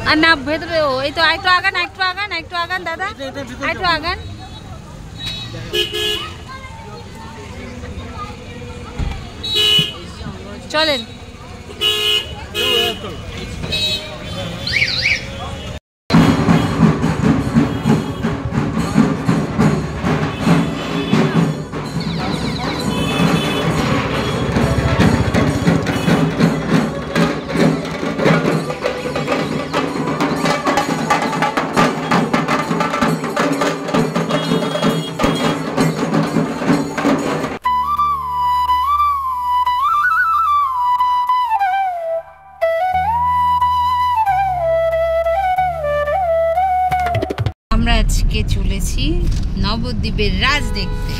আর না ভেতরে এই তো একটু আগান একটু আগান একটু আগান দাদা একটু আগান। চলেন আজকে চলেছি নবদ্বীপের রাজ দেখতে।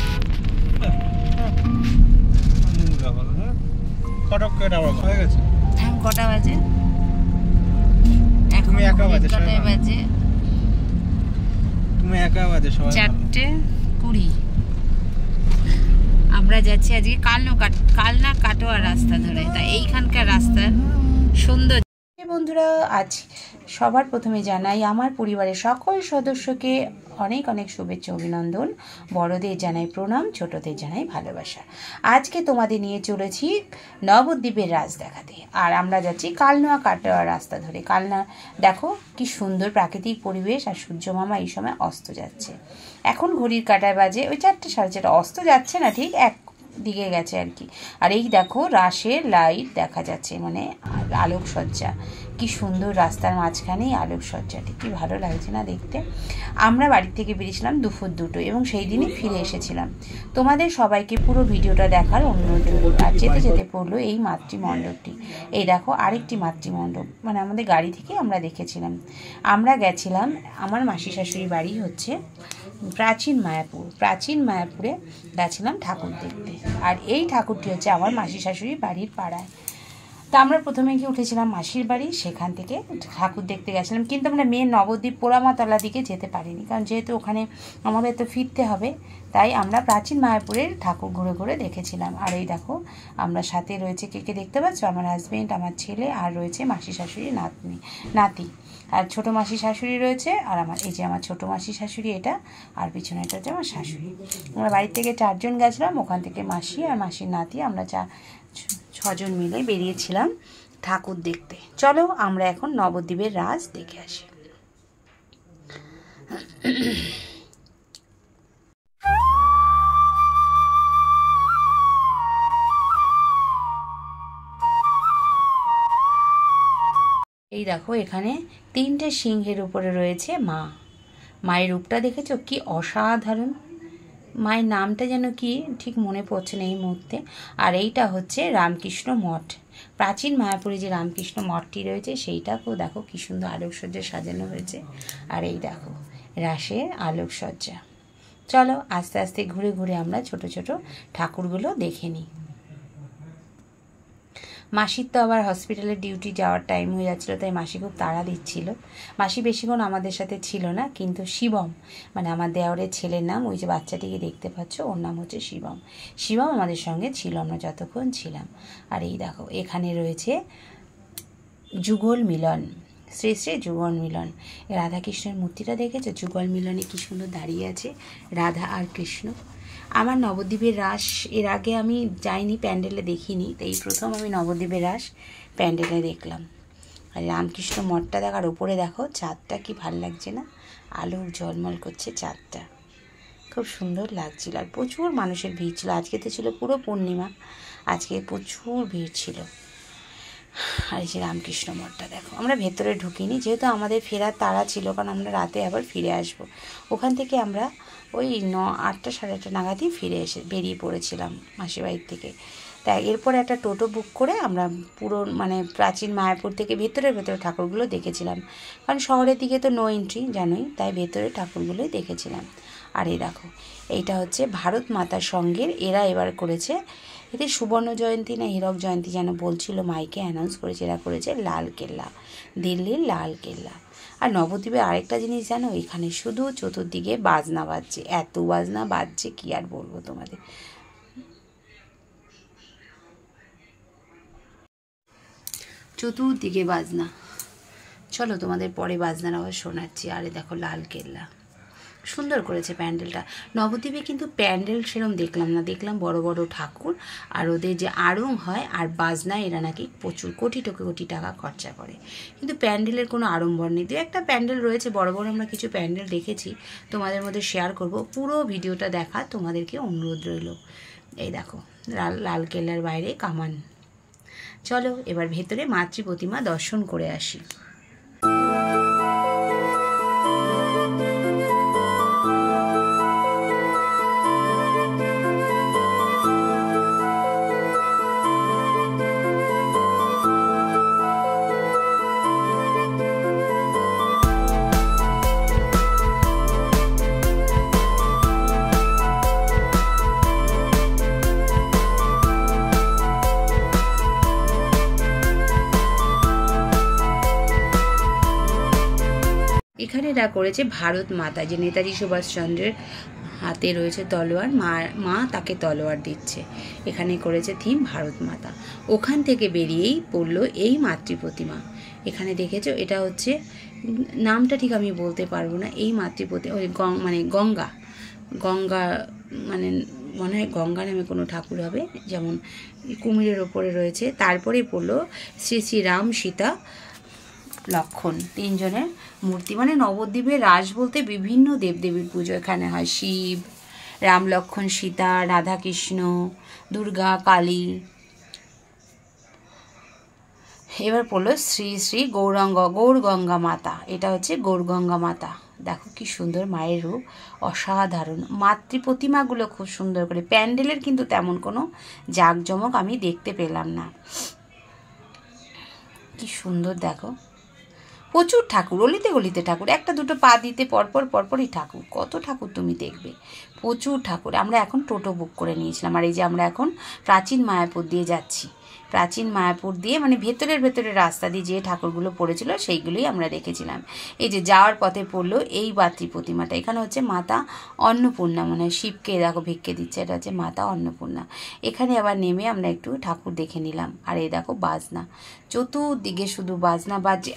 এখন কটা বাজে? এখন কটায় বাজে? 4:20। আমরা যাচ্ছি আজকে কালনা কাটোয়া রাস্তা ধরে। তাই এইখানকার রাস্তার সুন্দর। বন্ধুরা, আজ সবার প্রথমে জানাই আমার পরিবারের সকল সদস্যকে অনেক অনেক শুভেচ্ছা অভিনন্দন। বড়দের জানাই প্রণাম, ছোটদের জানাই ভালোবাসা। আজকে তোমাদের নিয়ে চলেছি নবদ্বীপের রাজ দেখাতে। আর আমরা যাচ্ছি কালনা কাটোয়া রাস্তা ধরে। কালনা দেখো কি সুন্দর প্রাকৃতিক পরিবেশ, আর সূর্য মামা এই সময় অস্ত যাচ্ছে। এখন ঘড়ির কাঁটায় বাজে ওই 4টে 4:30। অস্ত যাচ্ছে না, ঠিক এক দিকে গেছে আর কি। আর এই দেখো রাশের লাইট দেখা যাচ্ছে, মানে আলোকসজ্জা। কি সুন্দর রাস্তার মাঝখানেই আলোকসজ্জাটি, কি ভালো লাগছে না দেখতে। আমরা বাড়ি থেকে বেরিয়েছিলাম দুপুর 2টো এবং সেই দিনই ফিরে এসেছিলাম। তোমাদের সবাইকে পুরো ভিডিওটা দেখার অনুরোধ রইল। আর যেতে যেতে পড়লো এই মাতৃমণ্ডপটি। এই দেখো আরেকটি মাতৃমণ্ডপ, মানে আমাদের গাড়ি থেকে আমরা দেখেছিলাম। আমরা গেছিলাম, আমার মাসি শাশুড়ি বাড়ি হচ্ছে প্রাচীন মায়াপুর। প্রাচীন মায়াপুরে গেছিলাম ঠাকুর দেখতে। আর এই ঠাকুরটি হচ্ছে আমার মাসি শাশুড়ির বাড়ির পাড়ায়। তা আমরা প্রথমে গিয়ে উঠেছিলাম মাসির বাড়ি, সেখান থেকে ঠাকুর দেখতে গেছিলাম। কিন্তু আমরা মেন নবদ্বীপ পোড়ামাতলা দিকে যেতে পারিনি, কারণ যেহেতু ওখানে আমাদের তো ফিরতে হবে, তাই আমরা প্রাচীন মায়াপুরের ঠাকুর ঘুরে ঘুরে দেখেছিলাম। আর এই দেখো আমরা সাথে রয়েছে কে দেখতে পাচ্ছ, আমার হাজবেন্ড, আমার ছেলে, আর রয়েছে মাসি শাশুড়ি নাতি, আর ছোটো মাসি শাশুড়ি রয়েছে, আর আমার এই যে আমার ছোটো মাসি শাশুড়ি এটা, আর পিছনে এটা হচ্ছে আমার শাশুড়ি। আমরা বাড়ি থেকে 4 জন গেছিলাম, ওখান থেকে মাসি আর মাসির নাতি, আমরা 6 জন মিলে বেরিয়েছিলাম ঠাকুর দেখতে। চলো আমরা এখন নবদ্বীপের রাজ দেখে আসি। এই দেখো এখানে 3টে সিংহের উপরে রয়েছে মা। মায়ের রূপটা দেখেছো কি অসাধারণ। মায়ের নামটা যেন কি ঠিক মনে পড়ছে না এই মুহূর্তে। আর এইটা হচ্ছে রামকৃষ্ণ মঠ। প্রাচীন মায়াপুরে যে রামকৃষ্ণ মঠটি রয়েছে সেইটাকেও দেখো কি সুন্দর আলোকসজ্জা সাজানো হয়েছে। আর এই দেখো রাসের আলোকসজ্জা। চলো আস্তে আস্তে ঘুরে ঘুরে আমরা ছোট ছোট ঠাকুরগুলো দেখে নিই। মাসির তো আবার হসপিটালে ডিউটি যাওয়ার টাইম হয়ে যাচ্ছিলো, তাই মাসি খুব তাড়া দিচ্ছিল। মাসি বেশিক্ষণ আমাদের সাথে ছিল না, কিন্তু শিবম, মানে আমার দেওরের ছেলের নাম, ওই যে বাচ্চাটিকে দেখতে পাচ্ছ ওর নাম হচ্ছে শিবম। শিবম আমাদের সঙ্গে ছিল আমরা যতক্ষণ ছিলাম। আর এই দেখো এখানে রয়েছে যুগল মিলন, শ্রী শ্রী যুগল মিলন। রাধাকৃষ্ণের মূর্তিটা দেখেছো? যুগল মিলনে কি সুন্দর দাঁড়িয়ে আছে রাধা আর কৃষ্ণ। আমার নবদ্বীপের রাস এর আগে আমি যাইনি, প্যান্ডেলে দেখিনি, তাই এই প্রথম আমি নবদ্বীপের রাস প্যান্ডেলে দেখলাম। আর রামকৃষ্ণ মঠটা দেখার ওপরে দেখো চাঁদটা কি ভাল লাগছে না, আলো ঝলমল করছে চাঁদটা, খুব সুন্দর লাগছিল। আর প্রচুর মানুষের ভিড় ছিল। আজকে তো ছিল পুরো পূর্ণিমা, আজকে প্রচুর ভিড় ছিল। আর এই যে রামকৃষ্ণ মঠটা দেখো। আমরা ভেতরে ঢুকিনি, যেহেতু আমাদের ফেরার তাড়া ছিল, কারণ আমরা রাতে আবার ফিরে আসব। ওখান থেকে আমরা ওই 8টা 8:30 নাগাদই বেরিয়ে পড়েছিলাম মাসির বাড়ির থেকে। তাই এরপরে একটা টোটো বুক করে আমরা পুরো মানে প্রাচীন মায়াপুর থেকে ভেতরে ঠাকুরগুলো দেখেছিলাম, কারণ শহরের দিকে তো নো এন্ট্রি জানোই, তাই ভেতরে ঠাকুরগুলোই দেখেছিলাম। আর এই দেখো এইটা হচ্ছে ভারত মাতার সঙ্গের, এরা এবার করেছে, এতে সুবর্ণ জয়ন্তী না হীরক জয়ন্তী যেন বলছিল, মাইকে অ্যানাউন্স করেছে, এরা করেছে লাল কেল্লা, দিল্লির লাল কেল্লা। আর নবদ্বীপে আরেকটা জিনিস জানো, এখানে শুধু চতুর্দিকে বাজনা বাজছে, এত বাজনা বাজছে কি আর বলবো তোমাদের। চতুর্দিকে বাজনা। চলো তোমাদের পরে বাজনার আওয়াজ শোনাচ্ছি। আরে দেখো লালকেল্লা, সুন্দর করেছে প্যান্ডেলটা। নবদ্বীপে কিন্তু প্যান্ডেল সেরকম দেখলাম না, দেখলাম বড় বড় ঠাকুর আর ওদের যে আড়ং হয় আর বাজনা, এরা নাকি প্রচুর কোটি টাকা খরচা করে, কিন্তু প্যান্ডেলের কোনো আড়ম্বর নেই। দু একটা প্যান্ডেল রয়েছে বড় বড়, আমরা কিছু প্যান্ডেল দেখেছি, তোমাদের মধ্যে শেয়ার করব। পুরো ভিডিওটা দেখা তোমাদেরকে অনুরোধ রইল। এই দেখো লালকেল্লার বাইরে কামান। চলো এবার ভেতরে মাতৃ প্রতিমা দর্শন করে আসি। এখানে এরা করেছে ভারত মাতা, যে নেতাজি সুভাষচন্দ্রের হাতে রয়েছে তলোয়ার, মা তাকে তলোয়ার দিচ্ছে। এখানে করেছে থিম ভারত মাতা। ওখান থেকে বেরিয়েই পড়লো এই মাতৃ প্রতিমা। এখানে দেখেছো, এটা হচ্ছে নামটা ঠিক আমি বলতে পারবো না, এই মাতৃ প্রতিমা ওই মানে গঙ্গা মানে মনে হয় গঙ্গা নামে কোনো ঠাকুর হবে, যেমন কুমিরের ওপরে রয়েছে। তারপরে পড়লো শ্রী শ্রী রাম, সীতা, লক্ষণ, তিনজনের মূর্তি। মানে নবদ্বীপের রাস বলতে বিভিন্ন দেবদেবীর পুজো এখানে হয়। শিব, রাম, লক্ষণ, সীতা, রাধাকৃষ্ণ, দুর্গা, কালী। এবার পড়লো শ্রী শ্রী গৌরগঙ্গা মাতা। এটা হচ্ছে গৌরগঙ্গা মাতা। দেখো কি সুন্দর মায়ের রূপ, অসাধারণ। মাতৃ প্রতিমাগুলো খুব সুন্দর করে। প্যান্ডেলের কিন্তু তেমন কোনো জাঁকজমক আমি দেখতে পেলাম না। কি সুন্দর দেখো, প্রচুর ঠাকুর, অলিতে গলিতে ঠাকুর, একটা দুটো পা দিতে পরপরই ঠাকুর। কত ঠাকুর তুমি দেখবে, প্রচুর ঠাকুর। আমরা এখন টোটো বুক করে নিয়েছিলাম, আর এই যে আমরা এখন প্রাচীন মায়াপুর দিয়ে যাচ্ছি। প্রাচীন মায়াপুর দিয়ে মানে ভেতরের রাস্তা দিয়ে যে ঠাকুরগুলো পড়েছিল সেইগুলোই আমরা রেখেছিলাম। এই যে যাওয়ার পথে পড়লো এই মাতৃ প্রতিমাটা। এখানে হচ্ছে মাতা অন্নপূর্ণা, মানে শিবকে দেখো ভিক্ষে দিচ্ছে, এটা হচ্ছে মাতা অন্নপূর্ণা। এখানে আবার নেমে আমরা একটু ঠাকুর দেখে নিলাম। আর এই দেখো বাজনা, চতুর্দিকে শুধু বাজনা বাজছে,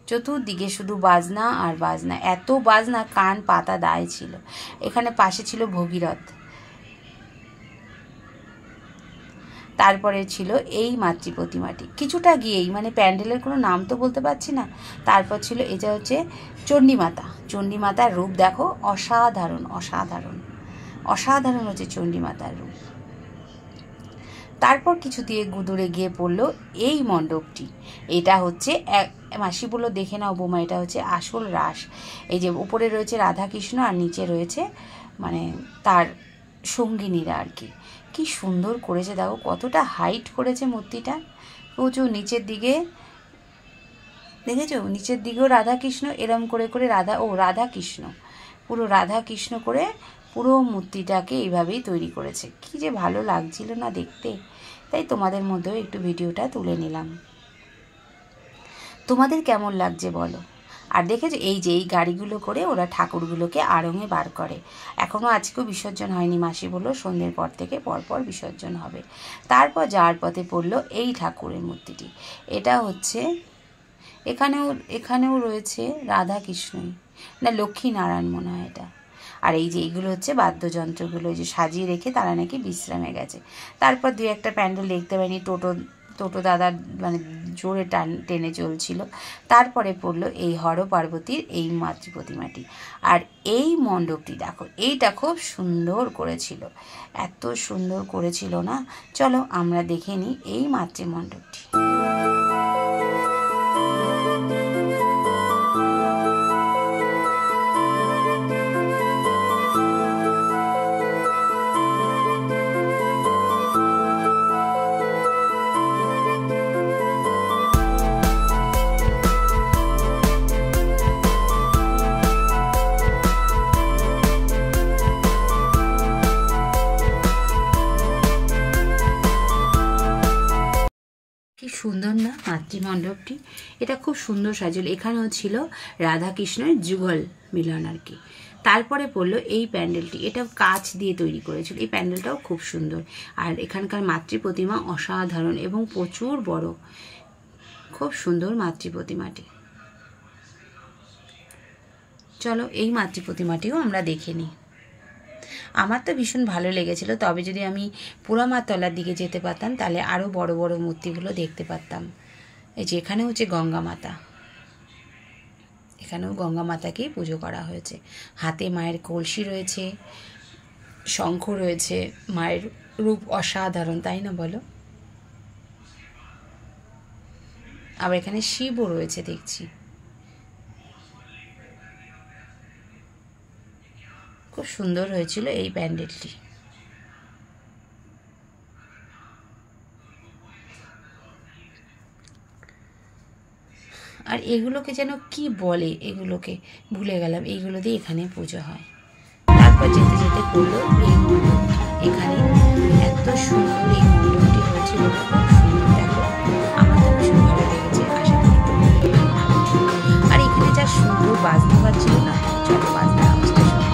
চতুর্দিকে শুধু বাজনা আর বাজনা, এত বাজনা কান পাতা দায় ছিল। এখানে পাশে ছিল ভগীরথ, তারপরে ছিল এই মাতৃ প্রতিমাটি। কিছুটা গিয়েই, মানে প্যান্ডেলের কোনো নাম তো বলতে পারছি না। তারপর ছিল এটা হচ্ছে চণ্ডীমাতা। চণ্ডীমাতার রূপ দেখো, অসাধারণ হচ্ছে চণ্ডীমাতার রূপ। তারপর কিছু দিয়ে দূরে গিয়ে পড়লো এই মণ্ডপটি। এটা হচ্ছে মাসি বললো দেখে নাও বোমা, এটা হচ্ছে আসল রাস। এই যে উপরে রয়েছে রাধাকৃষ্ণ আর নিচে রয়েছে মানে তার সঙ্গিনীরা আর কি। কি সুন্দর করেছে দেখো, কতটা হাইট করেছে মূর্তিটা। প্রচুর নিচের দিকে দেখেছো, নিচের দিকেও রাধাকৃষ্ণ, এরম করে রাধাকৃষ্ণ, পুরো রাধাকৃষ্ণ করে পুরো মূর্তিটাকে এইভাবেই তৈরি করেছে। কি যে ভালো লাগছিল না দেখতে, তাই তোমাদের মধ্যেও একটু ভিডিওটা তুলে নিলাম। তোমাদের কেমন লাগছে বলো। আর দেখেছো এই যে এই গাড়িগুলো করে ওরা ঠাকুরগুলোকে আড়ঙে বার করে। এখনও আজকেও বিসর্জন হয়নি, মাসি বললো সন্ধ্যের পর থেকে পরপর বিসর্জন হবে। তারপর যাওয়ার পথে পড়লো এই ঠাকুরের মূর্তিটি। এটা হচ্ছে এখানেও রয়েছে রাধাকৃষ্ণই না লক্ষ্মী নারায়ণ মনে হয় এটা। আর এই যে এইগুলো হচ্ছে বাদ্যযন্ত্রগুলো যে সাজিয়ে রেখে তারা নাকি বিশ্রামে গেছে। তারপর দু একটা প্যান্ডেল দেখতে পাইনি, টোটো দাদার মানে জোরে টেনে চলছিল। তারপরে পড়লো এই হর পার্বতীর এই মাতৃ প্রতিমাটি। আর এই মণ্ডপটি দেখো, এইটা খুব সুন্দর করেছিল, এত সুন্দর করেছিল না। চলো আমরা দেখে নিই এই মাতৃ মণ্ডপটি। কি সুন্দর না মাতৃমণ্ডপটি, এটা খুব সুন্দর সাজল। এখানেও ছিল রাধাকৃষ্ণের যুগল মিলন আর কি। তারপরে পড়লো এই প্যান্ডেলটি, এটা কাঁচ দিয়ে তৈরি করেছিল। এই প্যান্ডেলটাও খুব সুন্দর। আর এখানকার মাতৃ প্রতিমা অসাধারণ এবং প্রচুর বড়, খুব সুন্দর মাতৃ প্রতিমাটি। চলো এই মাতৃ প্রতিমাটিও আমরা দেখে নিই। আমার তো ভীষণ ভালো লেগেছিল, তবে যদি আমি পোড়ামার তলার দিকে যেতে পারতাম তাহলে আরও বড় বড় মূর্তিগুলো দেখতে পারতাম। এই যে এখানে হচ্ছে গঙ্গা মাতা, এখানেও গঙ্গা মাতাকেই পুজো করা হয়েছে। হাতে মায়ের কলসি রয়েছে, শঙ্খ রয়েছে, মায়ের রূপ অসাধারণ, তাই না বলো? আবার এখানে শিবও রয়েছে দেখছি, খুব সুন্দর হয়েছিল এই প্যান্ডেলটি। আর এগুলোকে যেন কি বলে, এগুলোকে ভুলে গেলাম, এইগুলো দিয়ে এখানে পুজো হয়। তারপর যেতে যেতে করলো এই মণ্ডপ, এখানে এত সুন্দর এই মণ্ডপটি হয়েছিল, খুব সুন্দর। দেখো আমার তো ভীষণ ভালো লেগেছে, আশা করি আর এখানে যা সুন্দর বাজনা বাজছিল না, চলো বাজনা আওয়াজটা শোনো।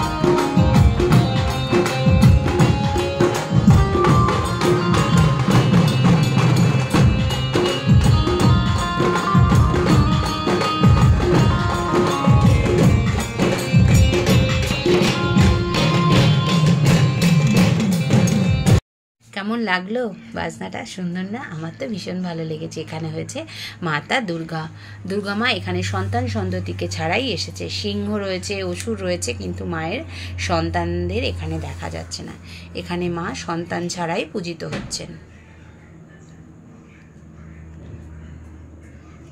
কেমন লাগলো বাজনাটা? সুন্দর না? আমার তো ভীষণ ভালো লেগেছে। এখানে হয়েছে মাতা দুর্গা, দুর্গা মা এখানে সন্তান সন্ততিকে ছাড়াই এসেছে। সিংহ রয়েছে, অসুর রয়েছে, কিন্তু মায়ের সন্তানদের এখানে দেখা যাচ্ছে না। এখানে মা সন্তান ছাড়াই পূজিত হচ্ছেন।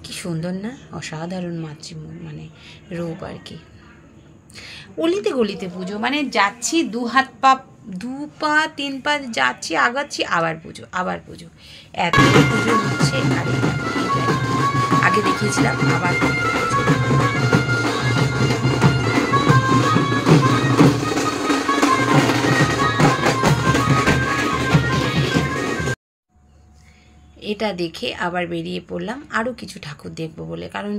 কি সুন্দর না? অসাধারণ মাতৃ মানে রূপ আর কি। অলিতে গলিতে পুজো, মানে যাচ্ছি দু পা 3 পা যাচ্ছি, আগাচ্ছি, আবার পুজো, আবার পুজো, এত পুজো হচ্ছে। আগে দেখিয়েছিলাম, আবার এটা দেখে আবার বেরিয়ে পড়লাম আরও কিছু ঠাকুর দেখবো বলে, কারণ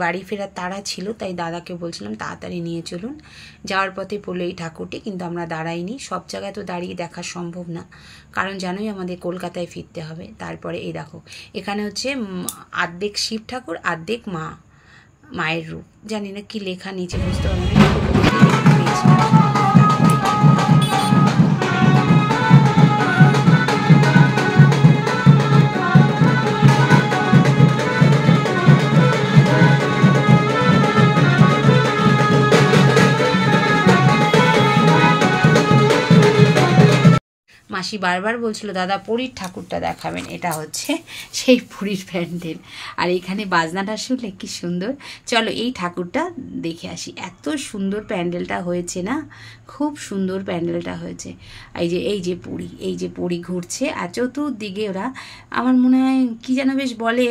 বাড়ি ফেরার তাড়া ছিল, তাই দাদাকে বলছিলাম তাড়াতাড়ি নিয়ে চলুন। যাওয়ার পথে পড়লো এই ঠাকুরটি, কিন্তু আমরা দাঁড়াইনি। সব জায়গায় তো দাঁড়িয়ে দেখা সম্ভব না, কারণ জানোই আমাদের কলকাতায় ফিরতে হবে। তারপরে এই দেখো এখানে হচ্ছে আর্ধেক শিব ঠাকুর, আর্ধেক মায়ের রূপ। জানি না কি লেখা নিচে, বুঝতে পারবো না। মাসি বারবার বলছিল দাদা পুরীর ঠাকুরটা দেখাবেন, এটা হচ্ছে সেই পুরীর প্যান্ডেল। আর এখানে বাজনাটা শুনলে কি সুন্দর। চলো এই ঠাকুরটা দেখে আসি। এত সুন্দর প্যান্ডেলটা হয়েছে না, খুব সুন্দর প্যান্ডেলটা হয়েছে। এই যে পুরী ঘুরছে, আর চতুর্দিকে ওরা, আমার মনে হয় কি যেন বেশ বলে,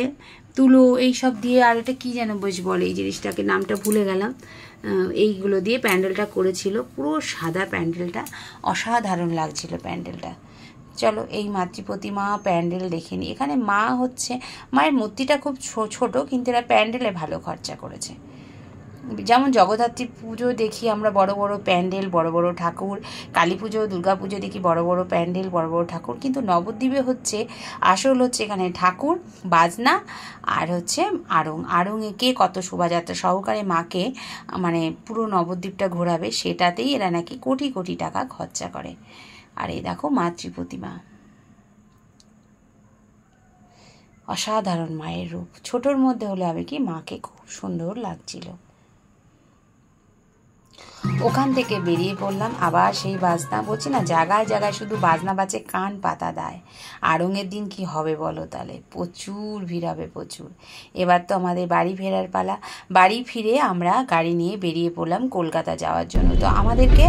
তুলো এইসব দিয়ে, আর এটা কি যেন বেশ বলে, এই জিনিসটাকে নামটা ভুলে গেলাম। এইগুলো দিয়ে প্যান্ডেলটা করেছিল, পুরো সাদা প্যান্ডেলটা, অসাধারণ লাগছিল প্যান্ডেলটা। চলো এই মাতৃ প্রতিমা প্যান্ডেল দেখে নিই। এখানে মা হচ্ছে, মায়ের মূর্তিটা খুব ছোট, কিন্তু এরা প্যান্ডেলে ভালো খরচা করেছে। যেমন জগদ্ধাত্রী পুজো দেখি আমরা বড় বড় প্যান্ডেল, বড় বড় ঠাকুর, কালী পুজো, দুর্গা পুজো দেখি বড় বড় প্যান্ডেল, বড় বড় ঠাকুর, কিন্তু নবদ্বীপে হচ্ছে আসল হচ্ছে এখানে ঠাকুর, বাজনা, আর হচ্ছে আড়ংয়ে কে কত শোভাযাত্রা সহকারে মাকে মানে পুরো নবদ্বীপটা ঘোরাবে, সেটাতেই এরা নাকি কোটি কোটি টাকা খরচা করে। আর এই দেখো মাতৃ প্রতিমা, অসাধারণ মায়ের রূপ। ছোটোর মধ্যে হলে হবে কি, মাকে খুব সুন্দর লাগছিল। ওখান থেকে বেরিয়ে পড়লাম আবার সেই বাজনা, বলছি না জায়গায় জায়গায় শুধু বাজনা বাজে, কান পাতা দেয়। আড়ংয়ের দিন কি হবে বলো তাহলে, প্রচুর ভিড় হবে, প্রচুর। এবার তো আমাদের বাড়ি ফেরার পালা। বাড়ি ফিরে আমরা গাড়ি নিয়ে বেরিয়ে পড়লাম কলকাতা যাওয়ার জন্য। তো আমাদেরকে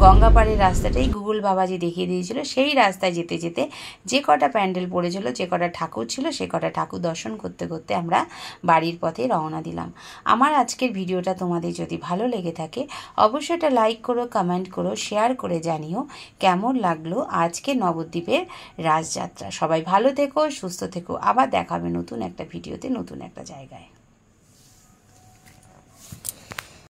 গঙ্গাপাড়ের রাস্তাটাই গুগল বাবাজি দেখিয়ে দিয়েছিল। সেই রাস্তায় যেতে যেতে যে কটা প্যান্ডেল পড়েছিল, যে কটা ঠাকুর ছিল, সে কটা ঠাকুর দর্শন করতে করতে আমরা বাড়ির পথে রওনা দিলাম। আমার আজকের ভিডিওটা তোমাদের যদি ভালো লেগে থাকে অবশ্যই এটা লাইক করো, কমেন্ট করো, শেয়ার করে জানিও কেমন লাগলো আজকে নবদ্বীপের রাসযাত্রা। সবাই ভালো থেকো, সুস্থ থেকো, আবার দেখাবে নতুন একটা ভিডিওতে, নতুন একটা জায়গায়।